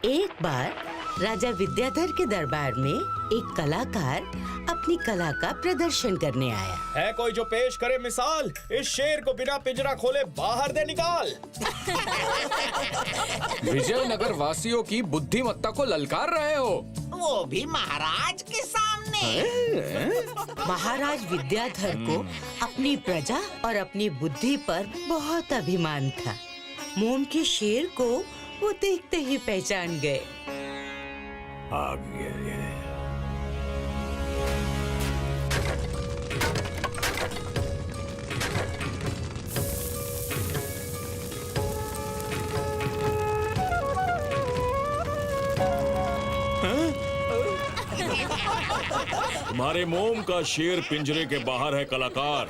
एक बार राजा विद्याधर के दरबार में एक कलाकार अपनी कला का प्रदर्शन करने आया। है कोई जो पेश करे मिसाल, इस शेर को बिना पिंजरा खोले बाहर दे निकाल। विजयनगर वासियों की बुद्धिमत्ता को ललकार रहे हो, वो भी महाराज के सामने। महाराज विद्याधर को अपनी प्रजा और अपनी बुद्धि पर बहुत अभिमान था। मोम के शेर को वो देखते ही पहचान गए। तुम्हारे मोम का शेर पिंजरे के बाहर है कलाकार।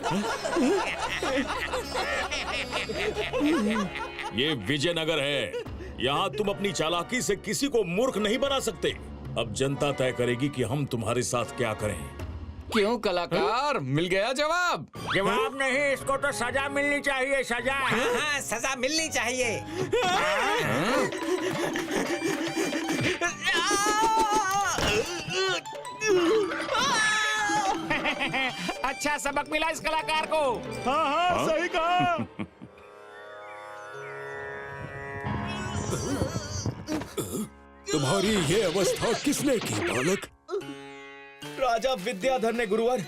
ये विजयनगर है, यहाँ तुम अपनी चालाकी से किसी को मूर्ख नहीं बना सकते। अब जनता तय करेगी कि हम तुम्हारे साथ क्या करें। क्यों कलाकार, मिल गया जवाब? जवाब नहीं, इसको तो सजा मिलनी चाहिए, सजा। हाँ, सजा मिलनी चाहिए। अच्छा सबक मिला इस कलाकार को। हाँ? सही कहा। तुम्हारी ये अवस्था किसने की बालक? राजा विद्याधर ने गुरुवर।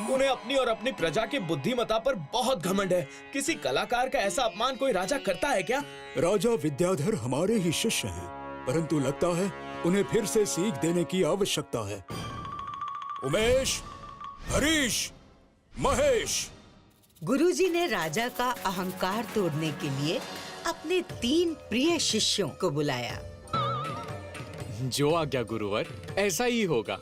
उन्हें अपनी और अपनी प्रजा की बुद्धिमत्ता पर बहुत घमंड है। किसी कलाकार का ऐसा अपमान कोई राजा करता है क्या? राजा विद्याधर हमारे ही शिष्य हैं, परंतु लगता है उन्हें फिर से सीख देने की आवश्यकता है। उमेश, हरीश, महेश। गुरुजी ने राजा का अहंकार तोड़ने के लिए अपने 3 प्रिय शिष्यों को बुलाया। जो आज्ञा गुरुवर, ऐसा ही होगा।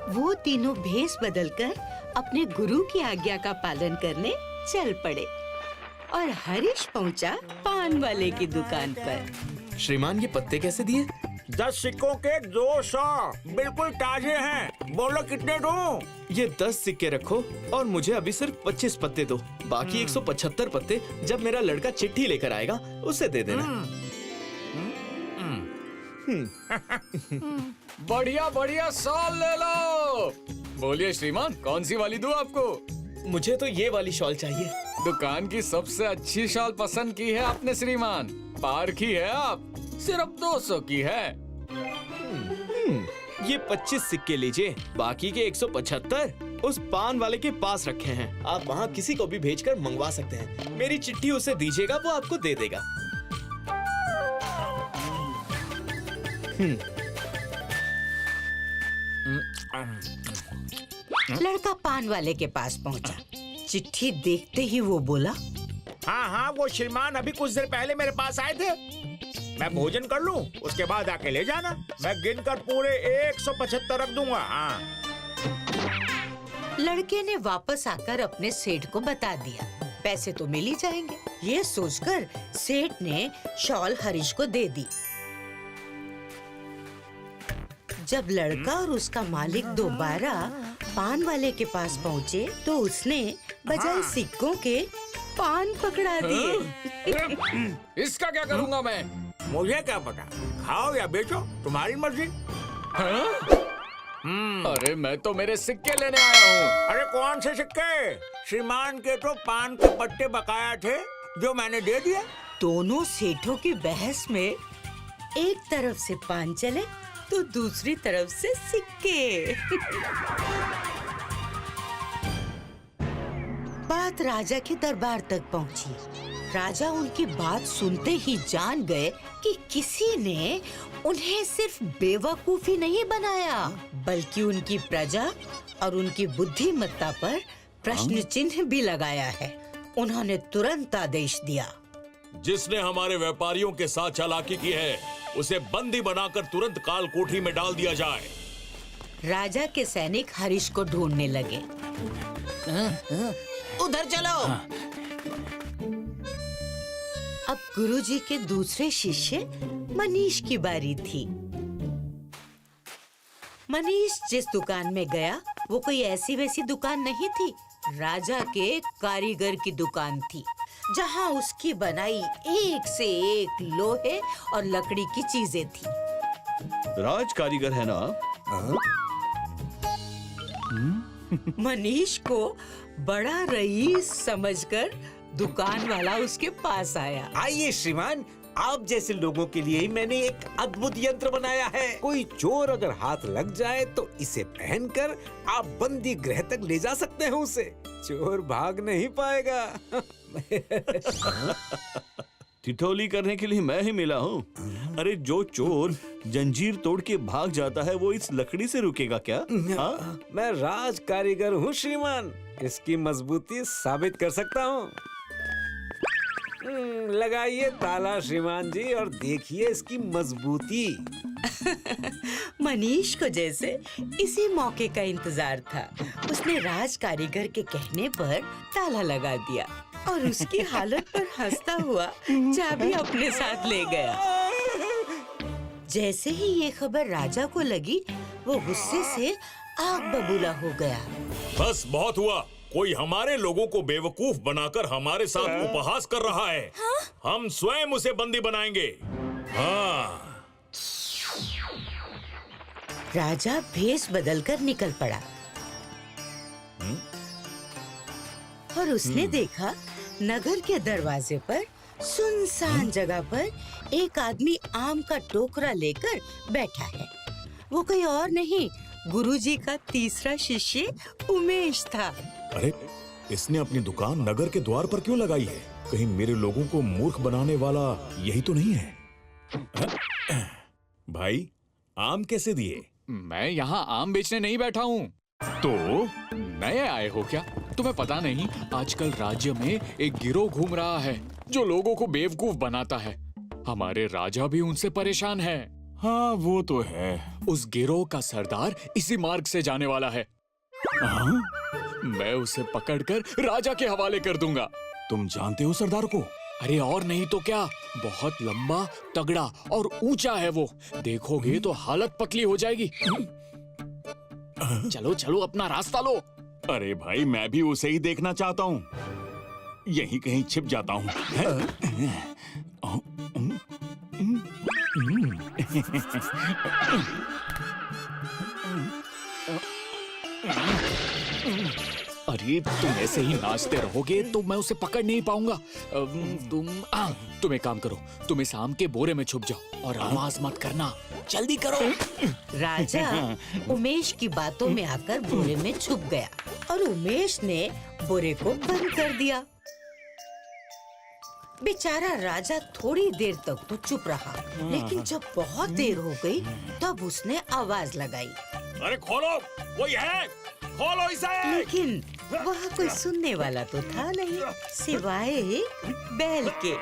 वो तीनों भेष बदलकर अपने गुरु की आज्ञा का पालन करने चल पड़े और हरीश पहुंचा पान वाले की दुकान पर। श्रीमान, ये पत्ते कैसे दिए? 10 सिक्कों के 200, बिल्कुल ताजे हैं। बोलो कितने दूं? ये 10 सिक्के रखो और मुझे अभी सिर्फ 25 पत्ते दो। बाकी 175 पत्ते जब मेरा लड़का चिट्ठी लेकर आएगा उसे दे देना। बढ़िया बढ़िया शॉल ले लो। बोलिए श्रीमान, कौन सी वाली दूं आपको? मुझे तो ये वाली शॉल चाहिए। दुकान की सबसे अच्छी शॉल पसंद की है आपने श्रीमान। पार की है आप, सिर्फ 200 की है। ये 25 सिक्के लीजिए, बाकी के 175 उस पान वाले के पास रखे हैं। आप वहाँ किसी को भी भेजकर मंगवा सकते हैं। मेरी चिट्ठी उसे दीजिएगा, वो आपको दे देगा। लड़का पान वाले के पास पहुंचा। चिट्ठी देखते ही वो बोला, हाँ हाँ, वो श्रीमान अभी कुछ देर पहले मेरे पास आए थे। मैं भोजन कर लूं, उसके बाद आके ले जाना। मैं गिनकर पूरे 175 रख दूंगा। हाँ। लड़के ने वापस आकर अपने सेठ को बता दिया। पैसे तो मिल ही जाएंगे। ये सोचकर सेठ ने शॉल हरीश को दे दी। जब लड़का और उसका मालिक दोबारा पान वाले के पास पहुँचे तो उसने बजाय सिक्कों के पान पकड़ा दिए। इसका क्या करूंगा मैं? मुझे क्या पता, खाओ या बेचो, तुम्हारी मर्जी। अरे मैं तो मेरे सिक्के लेने आया हूँ। अरे कौन से सिक्के? श्रीमान के तो पान के पत्ते बकाया थे जो मैंने दे दिए। दोनों सेठों की बहस में एक तरफ से पान चले तो दूसरी तरफ से सिक्के। बात राजा के दरबार तक पहुंची। राजा उनकी बात सुनते ही जान गए कि किसी ने उन्हें सिर्फ बेवकूफी नहीं बनाया, बल्कि उनकी प्रजा और उनकी बुद्धिमत्ता पर प्रश्न चिन्ह भी लगाया है। उन्होंने तुरंत आदेश दिया, जिसने हमारे व्यापारियों के साथ चालाकी की है उसे बंदी बनाकर तुरंत काल कोठरी में डाल दिया जाए। राजा के सैनिक हरीश को ढूंढने लगे। उधर चलो। अब गुरुजी के दूसरे शिष्य मनीष की बारी थी। मनीष जिस दुकान में गया वो कोई ऐसी वैसी दुकान नहीं थी, राजा के कारीगर की दुकान थी। जहाँ उसकी बनाई एक से एक लोहे और लकड़ी की चीजें थी। राज कारीगर है ना? मनीष को बड़ा रईस समझकर दुकान वाला उसके पास आया। आइए श्रीमान, आप जैसे लोगों के लिए ही मैंने एक अद्भुत यंत्र बनाया है। कोई चोर अगर हाथ लग जाए तो इसे पहनकर आप बंदी गृह तक ले जा सकते हैं उसे। चोर भाग नहीं पाएगा। ठिठोली करने के लिए मैं ही मिला हूँ। अरे जो चोर जंजीर तोड़ के भाग जाता है वो इस लकड़ी से रुकेगा क्या? हाँ? मैं राज कारीगर हूँ श्रीमान, इसकी मजबूती साबित कर सकता हूँ। लगाइए ताला श्रीमान जी और देखिए इसकी मजबूती। मनीष को जैसे इसी मौके का इंतजार था। उसने राज कारीगर के कहने पर ताला लगा दिया और उसकी हालत पर हंसता हुआ चाबी अपने साथ ले गया। जैसे ही ये खबर राजा को लगी, वो गुस्से से आग बबूला हो गया। बस बहुत हुआ। कोई हमारे लोगों को बेवकूफ बनाकर हमारे साथ उपहास कर रहा है। हाँ? हम स्वयं उसे बंदी बनाएंगे। हाँ। राजा भेष बदलकर निकल पड़ा और उसने देखा नगर के दरवाजे पर सुनसान जगह पर एक आदमी आम का टोकरा लेकर बैठा है। वो कोई और नहीं, गुरुजी का तीसरा शिष्य उमेश था। अरे, इसने अपनी दुकान नगर के द्वार पर क्यों लगाई है? कहीं मेरे लोगों को मूर्ख बनाने वाला यही तो नहीं है? भाई, आम कैसे दिए? मैं यहाँ आम बेचने नहीं बैठा हूँ। तो नए आए हो क्या? तुम्हें पता नहीं, आजकल राज्य में एक गिरोह घूम रहा है जो लोगों को बेवकूफ बनाता है। हमारे राजा भी उनसे परेशान है। हाँ, वो तो है। उस गिरोह का सरदार इसी मार्ग से जाने वाला है। मैं उसे पकड़कर राजा के हवाले कर दूंगा। तुम जानते हो सरदार को? अरे और नहीं तो क्या, बहुत लंबा, तगड़ा और ऊंचा है वो। देखोगे तो हालत पतली हो जाएगी। चलो चलो, अपना रास्ता लो। अरे भाई, मैं भी उसे ही देखना चाहता हूँ। यहीं कहीं छिप जाता हूँ। अरे तुम ऐसे ही नाचते रहोगे तो मैं उसे पकड़ नहीं पाऊंगा। तुम एक काम करो, तुम इस आम के बोरे में छुप जाओ और आवाज मत करना। जल्दी करो। राजा उमेश की बातों में आकर बोरे में छुप गया और उमेश ने बोरे को बंद कर दिया। बेचारा राजा थोड़ी देर तक तो चुप रहा, लेकिन जब बहुत देर हो गई तब उसने आवाज लगाई। अरे खोलो, कोई है? खोलो इसे। लेकिन वहाँ कोई सुनने वाला तो था नहीं, सिवाय एक बैल के।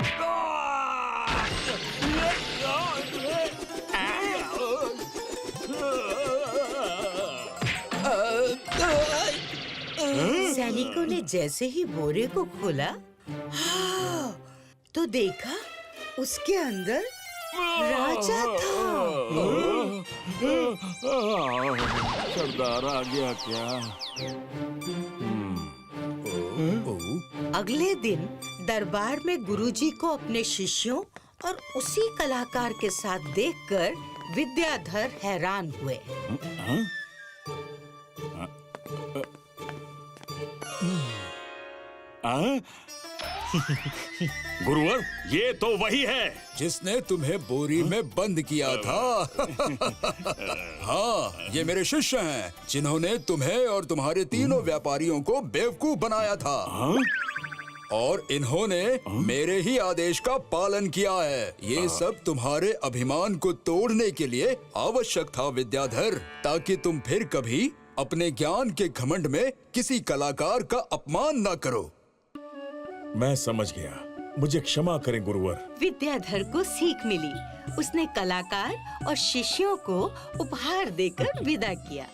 सैनिकों ने जैसे ही बोरे को खोला, हाँ, तो देखा उसके अंदर राजा था। सरदार आ गया क्या? अगले दिन दरबार में गुरुजी को अपने शिष्यों और उसी कलाकार के साथ देखकर विद्याधर हैरान हुए। गुरुवर, ये तो वही है जिसने तुम्हें बोरी में बंद किया था। हाँ, ये मेरे शिष्य हैं जिन्होंने तुम्हें और तुम्हारे तीनों व्यापारियों को बेवकूफ बनाया था। और इन्होंने मेरे ही आदेश का पालन किया है। ये सब तुम्हारे अभिमान को तोड़ने के लिए आवश्यक था विद्याधर, ताकि तुम फिर कभी अपने ज्ञान के घमंड में किसी कलाकार का अपमान न करो। मैं समझ गया, मुझे क्षमा करें गुरुवर। विद्याधर को सीख मिली। उसने कलाकार और शिष्यों को उपहार देकर विदा किया।